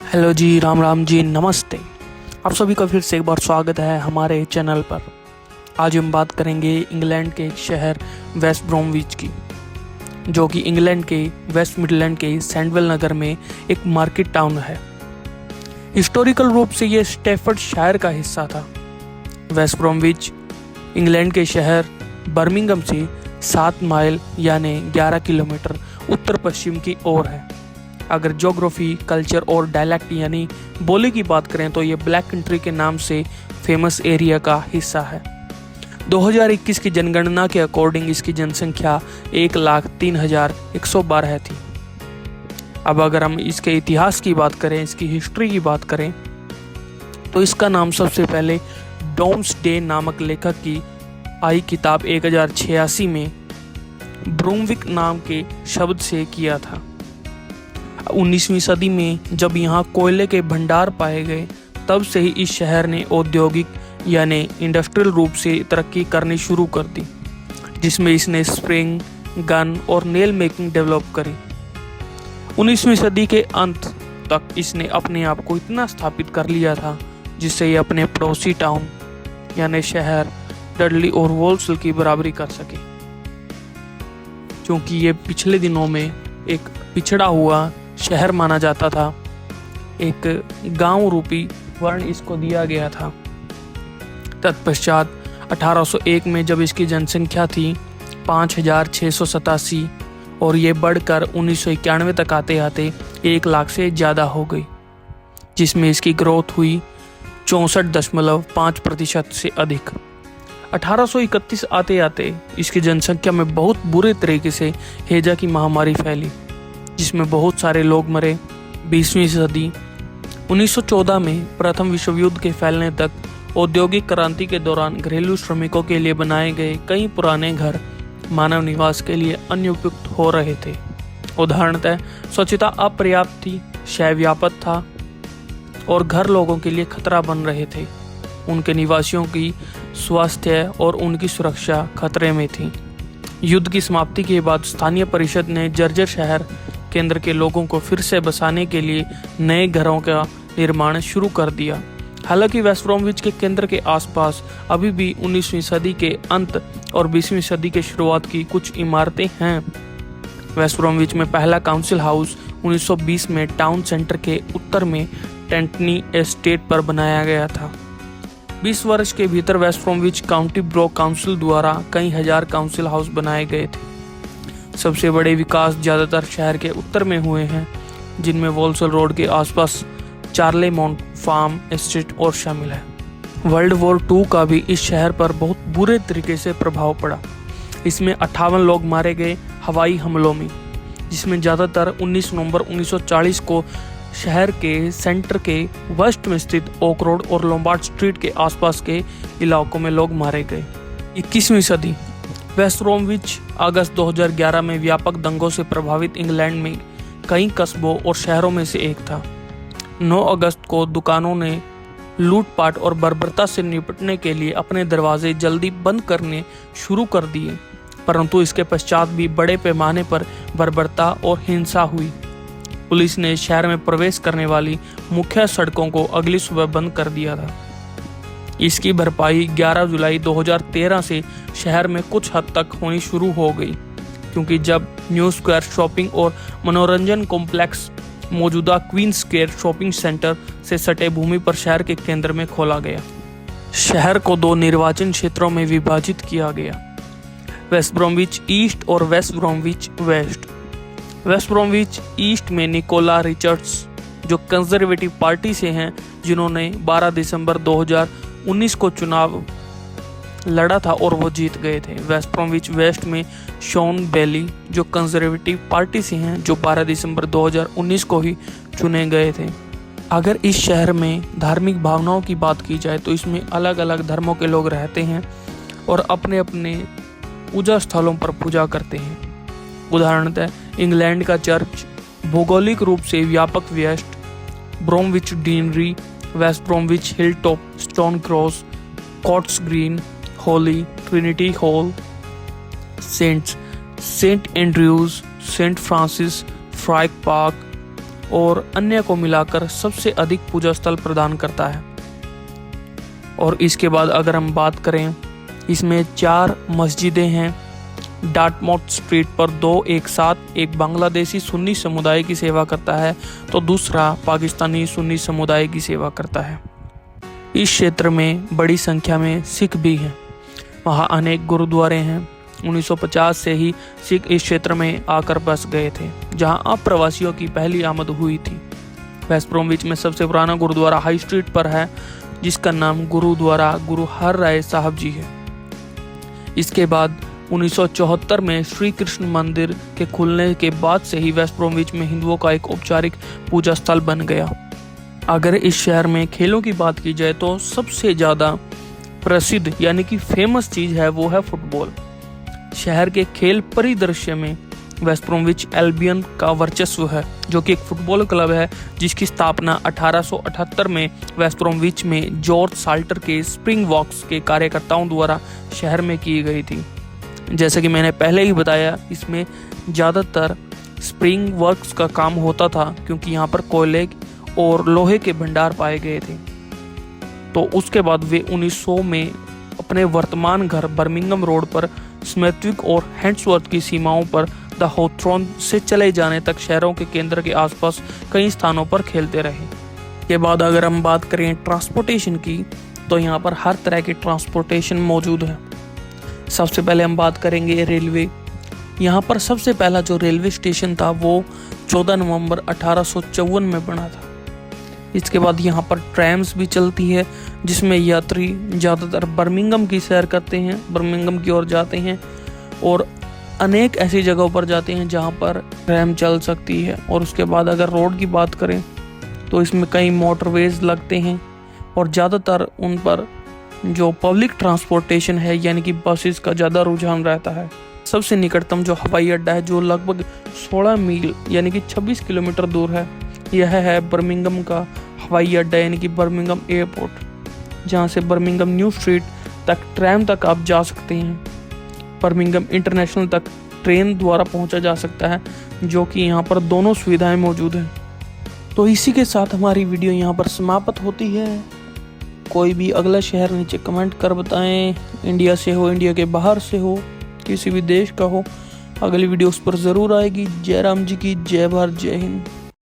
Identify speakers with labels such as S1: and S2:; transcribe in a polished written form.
S1: Hello जी, राम राम जी, नमस्ते। आप सभी का फिर से एक बार स्वागत है हमारे चैनल पर। आज हम बात करेंगे इंग्लैंड के एक शहर वेस्ट ब्रोमविच की, जो कि इंग्लैंड के वेस्ट मिडलैंड के सैंडवेल नगर में एक मार्केट टाउन है। हिस्टोरिकल रूप से ये स्टैफर्डशायर का हिस्सा था। वेस्ट ब्रोमविच इंग्लैंड के शहर बर्मिंघम से 7 माइल यानी 11 किलोमीटर उत्तर पश्चिम की ओर है। अगर ज्योग्राफी, कल्चर और डायलेक्ट यानी बोली की बात करें तो ये ब्लैक कंट्री के नाम से फेमस एरिया का हिस्सा है। 2021 की जनगणना के अकॉर्डिंग इसकी जनसंख्या 1,03,112 थी। अब अगर हम इसके इतिहास की बात करें, इसकी हिस्ट्री की बात करें, तो इसका नाम सबसे पहले डोम्सडे नामक लेखक की आई किताब 1086 में ब्रूमविक नाम के शब्द से किया था। 19वीं सदी में जब यहाँ कोयले के भंडार पाए गए, तब से ही इस शहर ने औद्योगिक यानी इंडस्ट्रियल रूप से तरक्की करनी शुरू कर दी, जिसमें इसने स्प्रिंग, गन और नेल मेकिंग डेवलप करी। 19वीं सदी के अंत तक इसने अपने आप को इतना स्थापित कर लिया था जिससे ये अपने पड़ोसी टाउन यानी शहर डडली और वोल्सल की बराबरी कर सके। क्योंकि ये पिछले दिनों में एक पिछड़ा हुआ शहर माना जाता था, एक गांव रूपी वर्ण इसको दिया गया था। तत्पश्चात 1801 में जब इसकी जनसंख्या थी 5,687 और ये बढ़कर 1991 तक आते आते 1 लाख से ज़्यादा हो गई, जिसमें इसकी ग्रोथ हुई 64.5% से अधिक। 1831 आते आते इसकी जनसंख्या में बहुत बुरे तरीके से हैजा की महामारी फैली, जिसमें बहुत सारे लोग मरे। 20वीं सदी 1914 में प्रथम विश्व युद्ध के फैलने तक औद्योगिक क्रांति के दौरान घरेलू श्रमिकों के लिए बनाए गए कई पुराने घर मानव निवास के लिए अनुपयुक्त हो रहे थे। उदाहरणतः स्वच्छता अपर्याप्त थी, क्षय व्यापक था और घर लोगों के लिए खतरा बन रहे थे। उनके निवासियों की स्वास्थ्य और उनकी सुरक्षा खतरे में थी। युद्ध की समाप्ति के बाद स्थानीय परिषद ने जर्जर शहर केंद्र के लोगों को फिर से बसाने के लिए नए घरों का निर्माण शुरू कर दिया। हालांकि वेस्ट ब्रोमविच के केंद्र के आसपास अभी भी 19वीं सदी के अंत और 20वीं सदी के शुरुआत की कुछ इमारतें हैं। वेस्ट ब्रोमविच में पहला काउंसिल हाउस 1920 में टाउन सेंटर के उत्तर में टेंटनी एस्टेट पर बनाया गया था। 20 वर्ष के भीतर वेस्ट ब्रोमविच काउंटी ब्रो काउंसिल द्वारा कई हजार काउंसिल हाउस बनाए गए थे। सबसे बड़े विकास ज़्यादातर शहर के उत्तर में हुए हैं, जिनमें वोल्सल रोड के आसपास चार्लेमाउंट फार्म एस्टेट और शामिल है। वर्ल्ड वॉर 2 का भी इस शहर पर बहुत बुरे तरीके से प्रभाव पड़ा। इसमें 58 लोग मारे गए हवाई हमलों में, जिसमें ज़्यादातर 19 नवंबर 1940 को शहर के सेंटर के वेस्ट में स्थित ओक रोड और लोम्बार्ड स्ट्रीट के आसपास के इलाकों में लोग मारे गए। 21वीं सदी वेस्ट ब्रोमविच अगस्त 2011 में व्यापक दंगों से प्रभावित इंग्लैंड में कई कस्बों और शहरों में से एक था। 9 अगस्त को दुकानों ने लूटपाट और बर्बरता से निपटने के लिए अपने दरवाजे जल्दी बंद करने शुरू कर दिए, परंतु इसके पश्चात भी बड़े पैमाने पर बर्बरता और हिंसा हुई। पुलिस ने शहर में प्रवेश करने वाली मुख्य सड़कों को अगली सुबह बंद कर दिया था। इसकी भरपाई 11 जुलाई 2013 से शहर में कुछ हद तक होनी शुरू हो गई, क्योंकि जब न्यू स्क्वायर शॉपिंग और मनोरंजन कॉम्प्लेक्स मौजूदा क्वीन स्क्वायर शॉपिंग सेंटर से सटे भूमि पर शहर के केंद्र में खोला गया। शहर को 2 निर्वाचन क्षेत्रों में विभाजित किया गया, वेस्ट ब्रोमविच ईस्ट और वेस्ट ब्रोमविच वेस्ट। वेस्ट ब्रोमविच ईस्ट में निकोला रिचर्ड्स, जो कंजर्वेटिव पार्टी से हैं, जिन्होंने 12 दिसंबर 2019 को चुनाव लड़ा था और वो जीत गए थे। वेस्ट ब्रोमविच वेस्ट में शॉन बेली, जो कंजर्वेटिव पार्टी से हैं, जो 12 दिसंबर 2019 को ही चुने गए थे। अगर इस शहर में धार्मिक भावनाओं की बात की जाए तो इसमें अलग अलग धर्मों के लोग रहते हैं और अपने अपने पूजा स्थलों पर पूजा करते हैं। उदाहरणतः इंग्लैंड का चर्च भौगोलिक रूप से व्यापक West Bromwich Deanery, West Bromwich Hill Top, Stone Cross, Cotts Green, Holy Trinity Hall, Saint Andrew's, Saint Francis, Friar Park, और अन्य को मिलाकर सबसे अधिक पूजा स्थल प्रदान करता है। और इसके बाद अगर हम बात करें, इसमें 4 मस्जिदें हैं। डार्टमाउथ स्ट्रीट पर 2 एक साथ, एक बांग्लादेशी सुन्नी समुदाय की सेवा करता है तो दूसरा पाकिस्तानी सुन्नी समुदाय की सेवा करता है। इस क्षेत्र में बड़ी संख्या में सिख भी हैं। वहाँ अनेक गुरुद्वारे हैं। 1950 से ही सिख इस क्षेत्र में आकर बस गए थे, जहाँ अप्रवासियों की पहली आमद हुई थी। वेस्ट ब्रोमविच में सबसे पुराना गुरुद्वारा हाई स्ट्रीट पर है, जिसका नाम गुरुद्वारा गुरु हर राय साहब जी है। इसके बाद 1974 में श्री कृष्ण मंदिर के खुलने के बाद से ही वेस्ट ब्रोमविच में हिंदुओं का एक औपचारिक पूजा स्थल बन गया। अगर इस शहर में खेलों की बात की जाए तो सबसे ज़्यादा प्रसिद्ध यानी कि फेमस चीज़ है वो है फुटबॉल। शहर के खेल परिदृश्य में वेस्ट ब्रोमविच एल्बियन का वर्चस्व है, जो कि एक फुटबॉल क्लब है जिसकी स्थापना 1878 में वेस्ट ब्रोमविच में जॉर्ज साल्टर के स्प्रिंग वॉक्स के कार्यकर्ताओं द्वारा शहर में की गई थी। जैसे कि मैंने पहले ही बताया, इसमें ज़्यादातर स्प्रिंग वर्क्स का काम होता था क्योंकि यहाँ पर कोयले और लोहे के भंडार पाए गए थे। तो उसके बाद वे 1900 में अपने वर्तमान घर बर्मिंघम रोड पर स्मेथविक और हैंड्सवर्थ की सीमाओं पर द हॉथॉर्न से चले जाने तक शहरों के केंद्र के आसपास कई स्थानों पर खेलते रहे। के बाद अगर हम बात करें ट्रांसपोर्टेशन की, तो यहाँ पर हर तरह की ट्रांसपोर्टेशन मौजूद है। सबसे पहले हम बात करेंगे रेलवे। यहाँ पर सबसे पहला जो रेलवे स्टेशन था वो 14 नवंबर 1854 में बना था। इसके बाद यहाँ पर ट्रैम्स भी चलती है, जिसमें यात्री ज़्यादातर बर्मिंघम की सैर करते हैं, बर्मिंघम की ओर जाते हैं और अनेक ऐसी जगहों पर जाते हैं जहाँ पर ट्रैम चल सकती है। और उसके बाद अगर रोड की बात करें तो इसमें कई मोटरवेज लगते हैं और ज़्यादातर उन पर जो पब्लिक ट्रांसपोर्टेशन है यानी कि बसेस का ज़्यादा रुझान रहता है। सबसे निकटतम जो हवाई अड्डा है, जो लगभग 16 मील यानी कि 26 किलोमीटर दूर है, यह है बर्मिंघम का हवाई अड्डा यानी कि बर्मिंघम एयरपोर्ट, जहाँ से बर्मिंघम न्यू स्ट्रीट तक ट्रैम तक आप जा सकते हैं। बर्मिंघम इंटरनेशनल तक ट्रेन द्वारा पहुँचा जा सकता है, जो कि यहाँ पर दोनों सुविधाएं मौजूद हैं। तो इसी के साथ हमारी वीडियो यहाँ पर समाप्त होती है। कोई भी अगला शहर नीचे कमेंट कर बताएं, इंडिया से हो, इंडिया के बाहर से हो, किसी भी देश का हो। अगली वीडियो उस पर ज़रूर आएगी। जय राम जी की जय भारत, जय हिंद।